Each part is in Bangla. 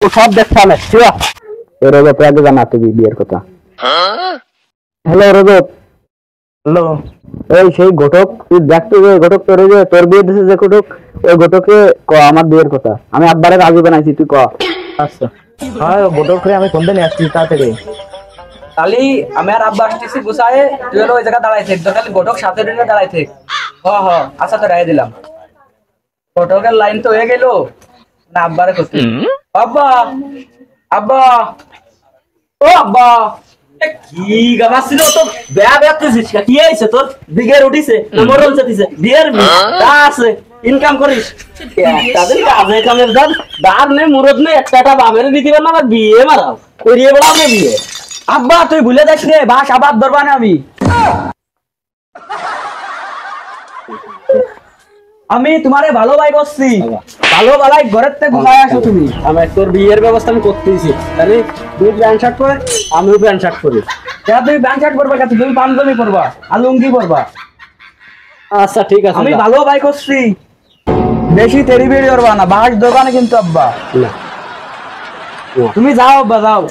ও সব দেখতে হবে ঠিক আছে রজত আগে জানা তুই বিয়ের কথা হ্যালো রজত হ্যালো এই সেই ঘটক তুই দেখতে যে ঘটক তোর যে তোর বিয়ে দিছে যে ঘটক ওই ঘটকে ক আমার বিয়ের কথা আমি আব্বারে রাজি বানাইছি তুই ক আচ্ছা হ্যাঁ ঘটক করে আমি ফোন দিয়ে আসছি তাড়াতাড়ি খালি আমি আর আব্বা আসতেছি গুছায়ে তুই হলো ওই জায়গা দাঁড়াই থাক খালি ঘটক সাথে দিনে দাঁড়াই থাক আচ্ছা তো রায় দিলাম ঘটকের লাইন তো হয়ে গেল না আব্বারে করতে আব্বা আব্বা ও আব্বা কি গাবাছিল তো বেয়া বেয়া তুই কি হইছে তোর দিগের উঠিছে না মরল যেতিছে বিয়ের তা আছে ইনকাম করিস তাদের কাজে কামের দার নে মুরদ নে একটা বামের দিতে না আর বিয়ে মারাও করিয়ে বলা বিয়ে আব্বা তুই ভুলে যাস রে বাস আবার ধরবা না আমি তোমারে ভালো ভাই বসছি ভালো ভালাই ঘরের থেকে ঘুমায় আসো তুমি আমি তোর বিয়ের ব্যবস্থা আমি করতেইছি আরে তুই প্যান্ট শার্ট পরে আমিও প্যান্ট শার্ট পরি তুমি প্যান্ট শার্ট পরবা কেন তুমি পাঞ্জাবি পরবা আর লুঙ্গি পরবা আচ্ছা ঠিক আছে আমি ভালো ভাই করছি বেশি তেরি বেরি করবা না বাস ধরবা না কিন্তু আব্বা তুমি যাও আব্বা যাও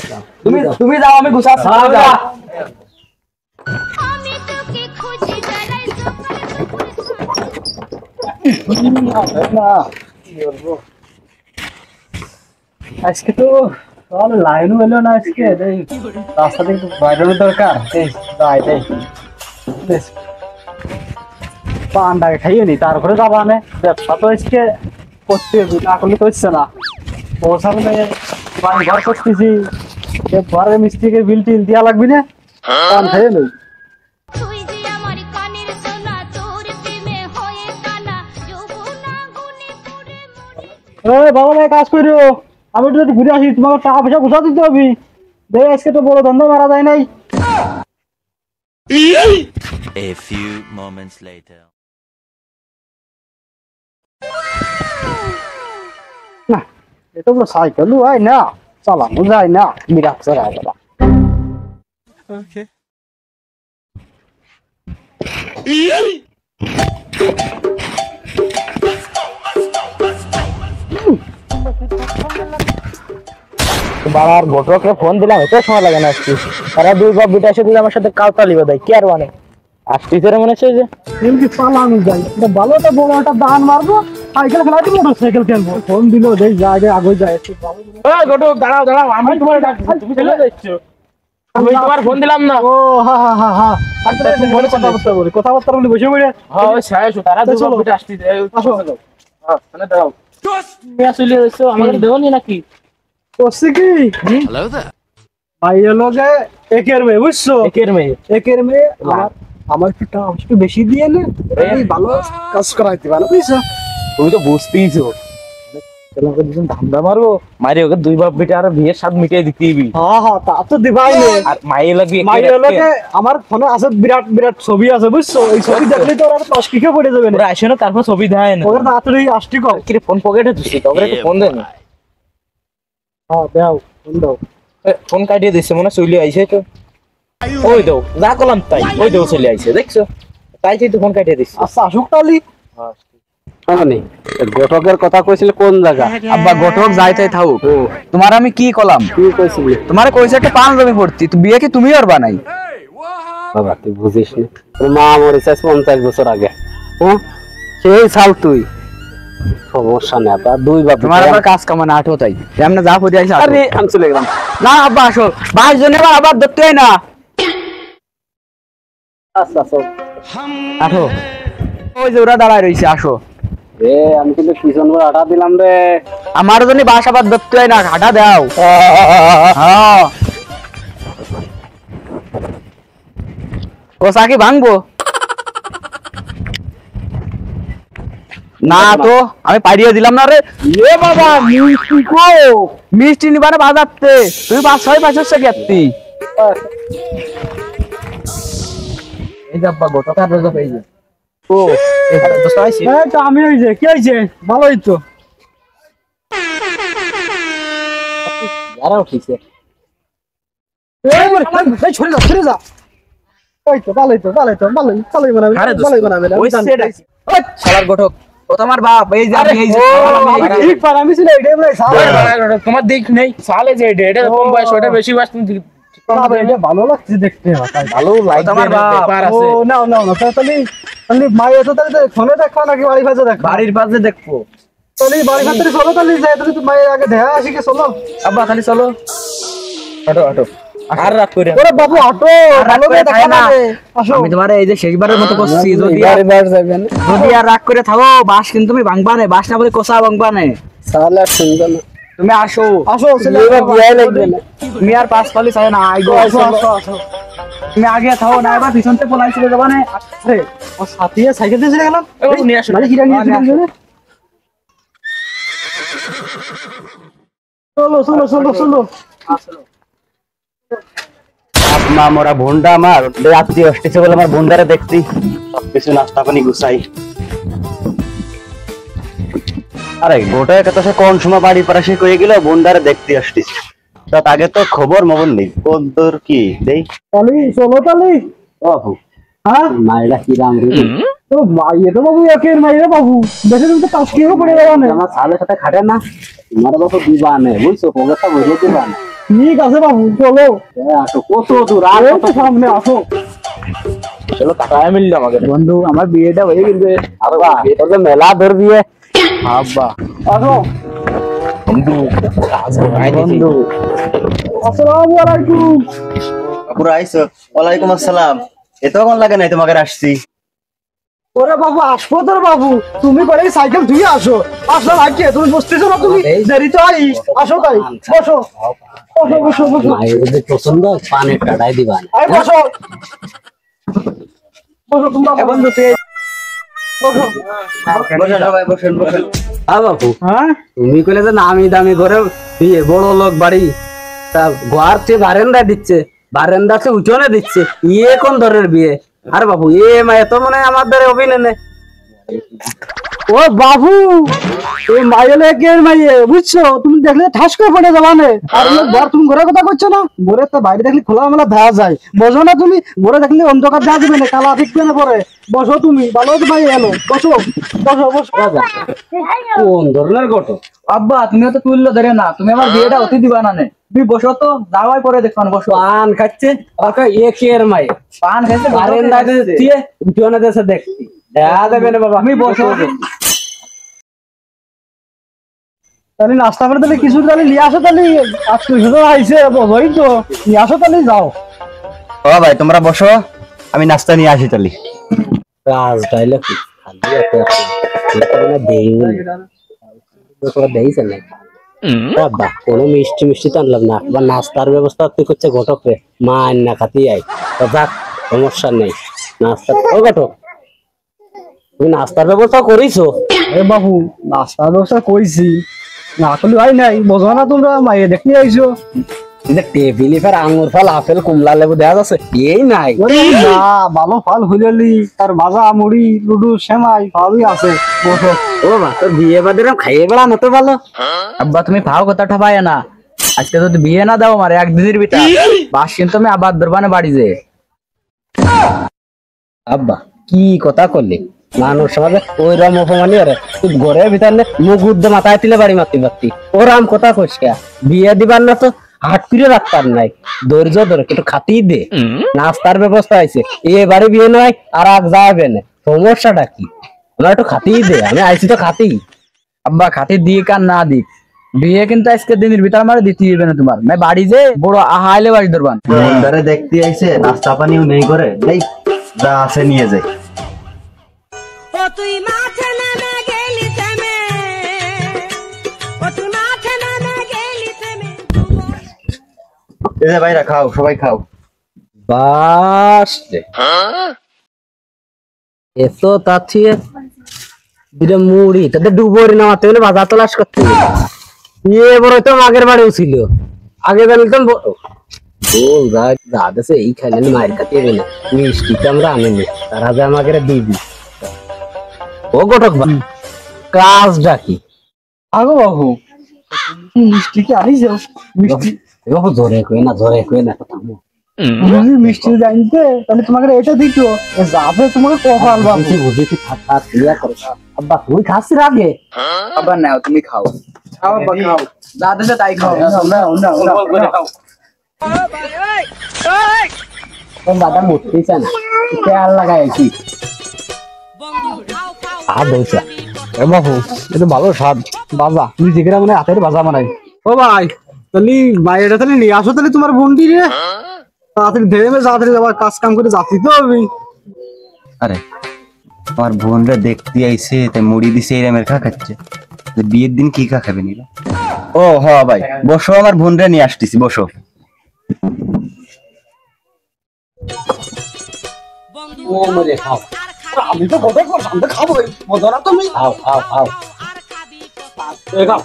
তুমি যাও আমি গুছাচ্ছি আজকে তো লাইনও এলো না আজকে রাস্তা থেকে বাইরের দরকার পান্ডাকে খাইয়ে নি তারপরে যাবো আমি ব্যবসা তো আজকে করতে না করলে তো হচ্ছে না ওর সামনে ঘর করতেছি ঘরের মিস্ত্রিকে বিল টিল দেওয়া লাগবে না পান খাইয়ে নেই বাবা কাজ করিও আমি একটু যদি ঘুরে আসি তোমাকে টাকা পয়সা বুঝা দিতে হবে দেখ আজকে তো বড় ধন্দা মারা যায় নাই A few moments later. না এটা তো সাইকেল হয় না চালানো যায় না বিরাট চড়ায় গেল Okay. বাবার ঘটককে ফোন দিলাম এত সময় লাগে না আসছি তারা দুই বাপ বিটা এসে দিলে আমার সাথে কাউতালি বাদাই কি আর মানে আসছি তোর মনে হচ্ছে যে এমনি পালানো যায় ভালো একটা বড় একটা দান মারবো সাইকেল খেলা দিব মোটর সাইকেল খেলবো ফোন দিল দেখ যায় আগে যায় ঘটক দাঁড়াও দাঁড়াও আমি তোমার তুমি চলে যাচ্ছ আমি তোমার ফোন দিলাম না ও হা হা হা হা আচ্ছা ফোনে কথাবার্তা বলি বসে বলে হ্যাঁ ওই শেষ তারা দুই বাপ বিটা আসছি আসো হ্যাঁ মানে দাও তুমি আসলে এসো আমাকে দেওনি নাকি করছি কি Hello there. ভাই লোকে একের মেয়ে বুঝছো একের মেয়ে আমার একটু বেশি দিয়ে নে ভালো কাজ করাইতে পারো বুঝছো তুমি তো বুঝতেইছো তোমাকে দুজন ধান্দা মারবো মারি ওকে দুই বাপ বেটা আর বিয়ের স্বাদ মিটিয়ে দিতে দিবি হ্যাঁ তা তো দিবাই নে আর মাইয়ে লাগবে মাইয়ে লোকে আমার ফোনে আছে বিরাট বিরাট ছবি আছে বুঝছো এই ছবি দেখলে তো ওরা পাশ কিকে পড়ে যাবে না ওরা আসে না তারপর ছবি দেয় না ওরা তাড়াতাড়ি আসটি কর কি ফোন পকেটে দিছি তোকে একটু ফোন দেন হ্যাঁ দাও ফোন দাও ফোন কাটিয়ে দিছে মনে চলে আইছে তো ওই দাও যা করলাম তাই ওই দাও চলে আইছে দেখছো তাই তো ফোন কাটিয়ে দিছে আচ্ছা আসুক তালি মানে ঘটকের কথা কইছিল কোন জায়গা আব্বা ঘটক যাইতে থাকুক তোমার আমি কি কলাম কি কইছিলি তোমারে কইছে একটা পাঞ্জাবি পড়তি তুই বিয়ে কি তুমি আর বানাই বাবা তুই বুঝিস না তোর মা মরেছে 50 বছর আগে হ্যাঁ সেই সাল তুই সমস্যা নেই আবার দুই বাপ তোমার আবার কাজ কামানা আঠো তাই এমনি যা পড়ে আইছে আরে আমি চলে গেলাম না আব্বা আসো 22 জনের আবার ধরতেই না আচ্ছা আচ্ছা আঠো ওই যে ওরা দাঁড়ায় রইছে আসো এ আমি কিন্তু পিছন করে আটা দিলাম রে আমার জন্য বাসা বাদ ধরতে হয় না হাঁটা দাও হ্যাঁ ও সাকি ভাঙবো না তো আমি পাড়িয়ে দিলাম না রে এ বাবা মিষ্টি কো মিষ্টি নিবারে বাজাতে তুই 5-6 গেতি এই যাব্বা গোটা কার রোজা পেয়ে যায় ও এখানে তো সাইছি এই তো আমি হই যে কি হইছে ভালোই তো আরাও ঠিকছে এই ছড়ে যা ওই তো ভালোই বানাবে ওই শালার ঘটক ও তোমার বাপ, এই যে আমি এই যে ঠিক পারামি ছিল এটাই বলে সাল তোমার দিক নেই সালে যে এটা কম বয়স ওটা বেশি বয়স তুমি এটা ভালো লাগছে দেখতে ভালো লাগবে তোমার বাপ। ব্যাপার ও আছে না না না তাহলে তাহলে মাই এত তাহলে ফোনে দেখো নাকি বাড়ি কাছে দেখো বাড়ির পাশে দেখবো। তাহলে বাড়ি কাছে চলো তাহলে যাই তাহলে তো মায়ের আগে দেখা আসি কে চলো আব্বা খালি চলো। হাঁটো হাঁটো আর রাত করে ওরে বাবু অটো ভালো করে দেখা না আসো আমি তোমার এই যে শেষবারের মতো করছি, যদি আর রাগ করে থাকো বাস কিন্তু তুমি ভাঙবা না, বাস না বলে কোসা ভাঙবা না। সালা শুনবে না তুমি আসো, আসো ছেলে এবার বিয়ে লাগবে না তুমি আর পাঁচ পালি চাই না আইগো। আসো আসো আসো তুমি আগে থাকো না, এবার পিছন থেকে পলাই চলে যাবা না। আরে ও সাথী সাইকেল দিয়ে চলে গেলাম নিয়ে আসো মানে কিরা নিয়ে চলে গেল চলো চলো চলো চলো মা মোরা ভন্ডা আমার রাত্রি আসতেছে বলে আমার বন্ধারে দেখছি সবকিছু নাস্তা পানি গুছাই আরে গোটায় কত সে কোন সময় বাড়ি পাড়া সে কয়ে গেল বন্ধারে দেখতে আসতেছে তার আগে তো খবর মবর নেই কোন তোর কি দেই তালি চলো তালি বাবু হ্যাঁ মাইরা কি রাম রে তো মাইয়ে তো বাবু একের মাইয়ে বাবু দেখে তুমি তো কাজ কিও পড়ে যাবে না আমার সালের সাথে খাটে না তোমার বাবু দিবা না বুঝছো পকেটটা বুঝে দিবা না ঠিক আছে বাবু চলো আসো কত দূর আর এই তো সামনে আসো চলো কাটায় মিললো আমাকে বন্ধু আমার বিয়েটা হয়ে গেছে আব্বা তোকে মেলা ধর দিয়ে আব্বা আসো বন্ধু বন্ধু আসসালামু আলাইকুম পুরো আইসো ওয়ালাইকুম আসসালাম এতক্ষণ লাগে নাই তোমাকে আসছি ওরে বাবু আসবো তোর বাবু তুমি করে সাইকেল ধুয়ে আসো আসো আজকে তুমি বসতেছো না তুমি দেরি তো আই আসো তাই বসো বসো বসো বসো মায়ের যদি পছন্দ পানে কাটাই দিবা আই বসো বসো তোমরা বন্ধু তুই বসো বসেন সবাই বসেন বসেন বাবু হ্যাঁ তুমি কইলে যে নামি দামি করে বিয়ে বড় লোক বাড়ি তা ঘর চেয়ে বারেন্দা দিচ্ছে বারেন্দা চেয়ে উঠোনে দিচ্ছে ইয়ে কোন ধরনের বিয়ে আরে বাবু এ মায়ে তো মনে হয় আমার দ্বারা অভিনয় নেই ও বাবু এই মাইলে কে মাইয়ে বুঝছো তুমি দেখলে ঠাস করে পড়ে যাবা না আর লোক বার তুমি ঘরের কথা করছো না ঘরে তো বাইরে দেখলে খোলা মেলা দেখা যায় বসো না তুমি ঘরে দেখলে অন্ধকার দেখা যাবে না কালা দেখবে না পরে বসো তুমি ভালো তো ভাই এলো বসো বসো বসো কোন ধরনের ঘটক আব্বা তুমিও তো তুললো ধরে না, তুমি আমার বিয়েটা অতি দিবা না নে। তুমি বসো তো, যাওয়াই পরে দেখো না, বসো। পান খাচ্ছে ওকে একের মায়ে পান খাইছে বারেন্দা দিয়ে উঠোনে দেশে দেখছি দেখা দেবে না বাবা তুমি বসো। তাহলে নাস্তা করে তাহলে কিছু তাহলে নিয়ে আসো তাহলে আজকে শুধু আইসে বসোই তো নিয়ে আসো তাহলে যাও ও ভাই তোমরা বসো আমি নাস্তা নিয়ে আসি তাহলে কাজ তাইলে কি খালি এত এটা না দেই তোরা দেইছ না বাবা কোনো মিষ্টি মিষ্টি তো আনলাম না বা নাস্তার ব্যবস্থা তুই করছে ঘটক রে মা আন্না খাতি আই তো যাক সমস্যা নেই নাস্তা ও ঘটক তুমি নাস্তার ব্যবস্থা করিছো এ বাবু নাস্তার ব্যবস্থা কইছি না করলে হয় নাই বোঝো না তোমরা মাইয়ে দেখতে আইসো কিন্তু টেবিলে ফের আঙুর ফল আপেল কমলা লেবু দেখা যাচ্ছে এই নাই ওরে না ভালো ফল হইলি তার ভাজা মুড়ি লুডু সেমাই সবই আছে বসো ও মা তোর বিয়ে বাদে খাইয়ে বেড়ানো তো ভালো আব্বা তুমি ফাও কথা ঠাপায় না, আজকে যদি বিয়ে না দাও আমার একদিনের ভিতর বাস কিন্তু আমি আবার দরবানে বাড়ি যে। আব্বা কি কথা করলি মানুষ সমাজে ওই রাম অপমানি আরে তুই ঘরের ভিতরে মুখ উদ্দে মাথায় তুলে বাড়ি মারতে পারতি ও রাম কথা কইস কে বিয়ে দিবার না তো হাট ফিরে রাখতার নাই ধৈর্য ধরে একটু খাতি দে নাস্তার ব্যবস্থা আছে এ বাড়ি বিয়ে নয় আর আগ যাবে না সমস্যাটা কি আমরা একটু খাতি দে আমি আইছি তো খাতি আব্বা খাতি দিক আর না দিক বিয়ে কিন্তু আজকে দিনের ভিতর আমার দিতে হবে না তোমার, না বাড়ি যে বড় আহাইলে বাড়ি দরবান বন্ধারে দেখতে আইছে নাস্তা পানিও নেই করে দেই যা আছে নিয়ে যাই ও তুই মাঠে নেমে গেলি থেমে, ও তুই মাঠে নেমে গেলি থেমে। এই যে ভাইরা খাও সবাই খাও বাস রে এতো তাছিয়ে দিলে মুড়ি তাদের ডুবরি নামাতে হলে বাজার তলাশ করতে হবে ইয়ে বড় তো আগের বাড়িও ছিল আগে জানতাম বল যা দেশে এই খাইলেন মায়ের কাছে এবে না মিষ্টিটা আমরা আনিনি তারা যে আমাকে দিবি ও ঘটক ভাই কাজটা কি আগো বাবু মিষ্টি কি আনিস মিষ্টি জোরে কই না কথা তুমি যদি মিষ্টি জানতে তাহলে তোমাকে এটা দিত যাবে তোমাকে কপাল বাবু। বুঝেছি থাক থাক ইয়া করো আব্বা তুই খাচ্ছিস আগে আবার নাও তুমি খাও খাও আব্বা খাও যা দেশে তাই খাও তোর দাদা মরতেই চায় না তেল লাগাইছি আর দইছা এ বাবু এটা ভালো স্বাদ বাজা তুমি যেখানে মানে হাতের বাজা বানাই। ও ভাই তাহলে বাইরেটা তাহলে নিয়ে আসো তাহলে তোমার বন্ডি রে তাড়াতাড়ি ধেড়ে তাড়াতাড়ি আবার কাজ কাম করে যাচ্ছি তো আমি। আরে আমার বোনরা দেখতে আইছে তাই মুড়ি দিছে এই রামের খা খাচ্ছে বিয়ের দিন কি খা খাবে নিল। ও হ ভাই বসো আমার বোনরা নিয়ে আসতেছি বসো। ও মরে খাও আমি তো কথা করলাম তো খাবো মজা না তুমি খাও খাও খাও খাও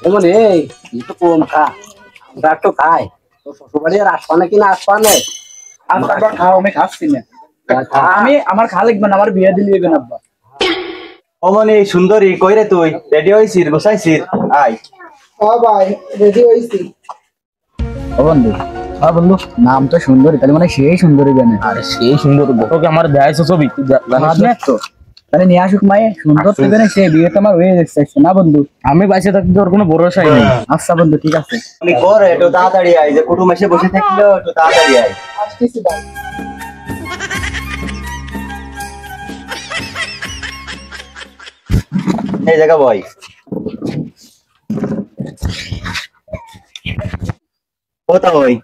ও মানে এই তো কম খা আমরা একটু খাই তো শ্বশুরবাড়ি আর আসবা নাকি না আসবা না আব্বা খাও আমি খাচ্ছি না আমি আমার খা লাগবে না আমার বিয়ে দিলি হবে না আব্বা। অমনি সুন্দরী কই রে তুই রেডি হইছিস বসাইছিস আয়। হ্যাঁ ভাই রেডি হইছি। ও বন্ধু হ্যাঁ বন্ধু নাম তো সুন্দরী তাহলে মানে সেই সুন্দরী জানে আরে সেই সুন্দর তোকে আমার দেখাইছো ছবি তুই জানিস না তো তাহলে নিয়ে আসুক মায়ে সুন্দর তো জানে সে বিয়ে তো আমার হয়ে যাচ্ছে না বন্ধু। আমি বাইসে থাকতে তোর কোনো ভরসাই নেই আচ্ছা বন্ধু ঠিক আছে তুমি কর একটু তাড়াতাড়ি আয় যে কুটুম এসে বসে থাকলো একটু তাড়াতাড়ি আয়। আসতেছি ভাই। এই জায়গা বয় কোথা ওই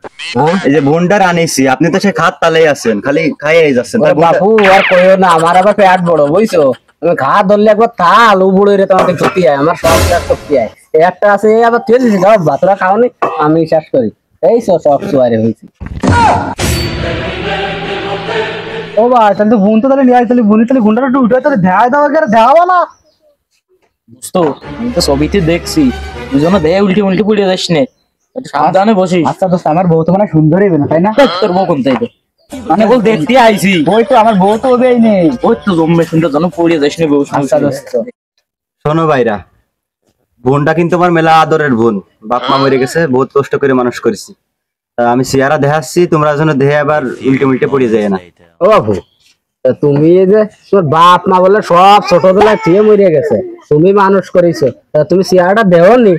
এই যে বোনটার আনিছি আপনি তো সে খাত তালেই আছেন খালি খাইয়ে যাচ্ছেন তার বোনটা- বাবু আর কইও না আমার আবার পেট বড় বুঝছো তুমি খা ধরলে একবার থাল ও বুড়ো রে তোমাকে শক্তি হয় আমার সব শক্তি হয় একটা আছে এই আবার তুই দিছিস যাও বাতরা খাওনি আমি শেষ করি এই সব সুয়ারে হয়েছি ও ভাই তাহলে তো বোন তো তাহলে নিয়ে আসি তাহলে বোন তাহলে গুন্ডাটা একটু উঠে তাহলে দেখাই দাও আগে দেখাবো না বুঝতো আমি তো ছবিতে দেখছি দুজনে দেহে উল্টে উল্টে পড়ে যাস নে একটু সাবধানে বসিস আচ্ছা দোস্ত আমার বউ তো মানে সুন্দরী হবে না তাই না? তোর বউ কোন তাইবে মানে বল দেখতে আইছি ওই তো আমার বউ তো হবেই নেই। ওই তো জম্মে সুন্দর যেন পড়ে যাস নে বউ আচ্ছা দোস্ত শোনো ভাইরা বোনটা কিন্তু আমার মেলা আদরের বোন বাপ মা মরে গেছে বহুত কষ্ট করে মানুষ করেছি তা আমি চেহারা দেখাচ্ছি তোমরা যেন দেহে আবার উল্টে উল্টে পড়ে যায় না। ও বাবু তা তুমি এই যে তোর বাপ মা বলে সব ছোটবেলায় খেয়ে মরে গেছে তুমি মানুষ করেছো তা তুমি চেহারাটা দেও নি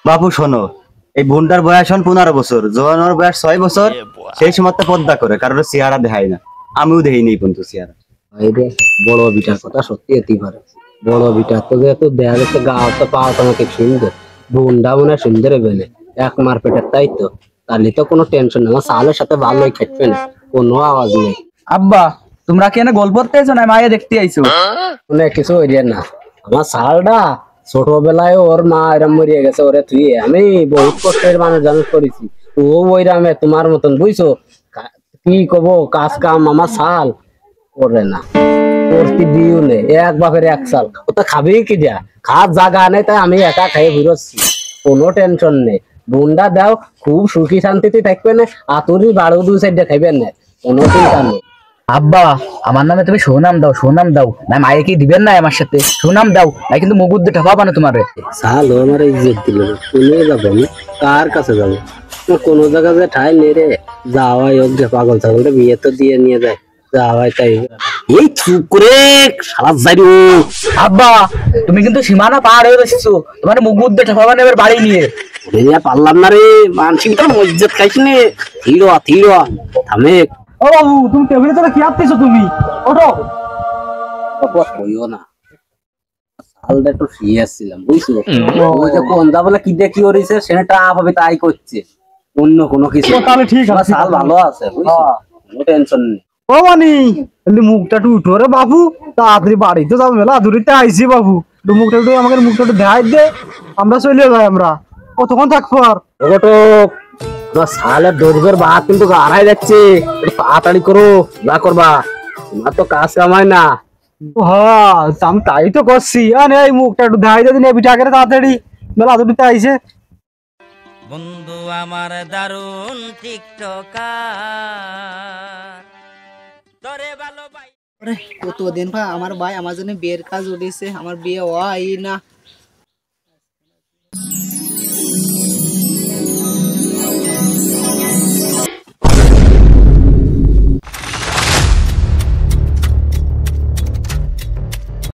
বাবু শোনো এই বোনটার বয়স হন 15 বছর যখন ওর বয়স 6 বছর সেই সময় তো পদ্মা করে কারণ ওর চেহারা দেখায় না আমিও দেখিনি কিন্তু চেহারা। এই রে বড় বিটার কথা সত্যি হতেই পারে বড় বিটা তো যেহেতু দেখা যাচ্ছে গাও তো পাও তোমাকে সুন্দর বোনটা মনে হয় সুন্দর বেলে এক মার পেটের তাই তো তাহলে তো কোনো টেনশন নেই আমার সালের সাথে ভালোই খেটবে না কোনো আওয়াজ নেই আব্বা তোমরা কি এনে গল্প করতে আইছো না মায়ে দেখতে আইছো? কোনো কিছু হইয়া না আমার সালটা ছোটবেলায় ওর মা এরম মরিয়ে গেছে ওরে তুই আমি বহুত কষ্টের মানুষ জানুষ করেছি ও ওইরামে তোমার মতন বুঝছো কি কব কাজ কাম আমার সাল করে না করতে দিও নে এক বাপের এক সাল ও তো খাবি কি যা খাওয়ার জায়গা নেই তাই আমি একা খাইয়ে ঘুরোচ্ছি কোনো টেনশন নেই বুন্ডা দাও খুব সুখী শান্তিতে থাকবে না আতুরি বাড়ো দুই সাইডে খাইবেন না কোনো চিন্তা নেই। আব্বা আমার নামে তুমি সুনাম দাও না মায়ে কি দিবেন না আমার সাথে সুনাম দাও না কিন্তু মুখ বুদ্ধি ঠকাবা না তোমারে। সাল ও আমার ইজ্জত দিল না তুমি যাবো আমি কার কাছে যাবো কোনো জায়গা যে ঠাই নেই রে যাওয়াই হোক যে পাগল ছাগল বিয়ে তো দিয়ে নিয়ে যায় যাওয়াই তাই এই চুপ করে সারা যাইরো আব্বা তুমি কিন্তু সীমানা পার হয়ে এসেছো তোমার মুখ বুদ্ধি ঠকাবা না এবার বাড়ি নিয়ে। ওরে পারলাম না রে মানসিক তো মজ্জত খাইছি নে থিরো থামে ও বাবু তুমি টেবিলে তোরা কি আপতেছো তুমি ওঠো কইও না সালটা একটু সিরিয়াস ছিলাম বুঝছো ওই যে কোন যা বলে কি দিয়ে কি করেছে সেটা হবে তাই করছে অন্য কোনো কিছু ও, তাহলে ঠিক আছে, আমার ঠিক সাল আছে। ভালো আছে বুঝছো কোনো টেনশন নেই ও মানি তাহলে মুখটা একটু উঠো রে বাবু তাড়াতাড়ি বাড়িতে যাবো মেলা দূরিতে আইছি বাবু একটু মুখটা একটু আমাকে মুখটা একটু দেখাই দে আমরা চলে যাই আমরা কতক্ষণ থাকবো আর ওটো আমার সালের দর্জের বাদ কিন্তু আড়াই যাচ্ছে একটু তাড়াতাড়ি করো যা করবা তোমার তো কাজ কামাই না হ্যাঁ আমি তাই তো করছি আরে এই মুখটা একটু দেখাই দে দিন বিটা করে তাড়াতাড়ি মেলা দূরিতে আইছে বন্ধু আমার দারুণ টিকটকার তোরে ভালো ভাই কতদিন ভাই আমার ভাই আমার জন্য বিয়ের কাজ উঠেছে আমার বিয়ে হয় না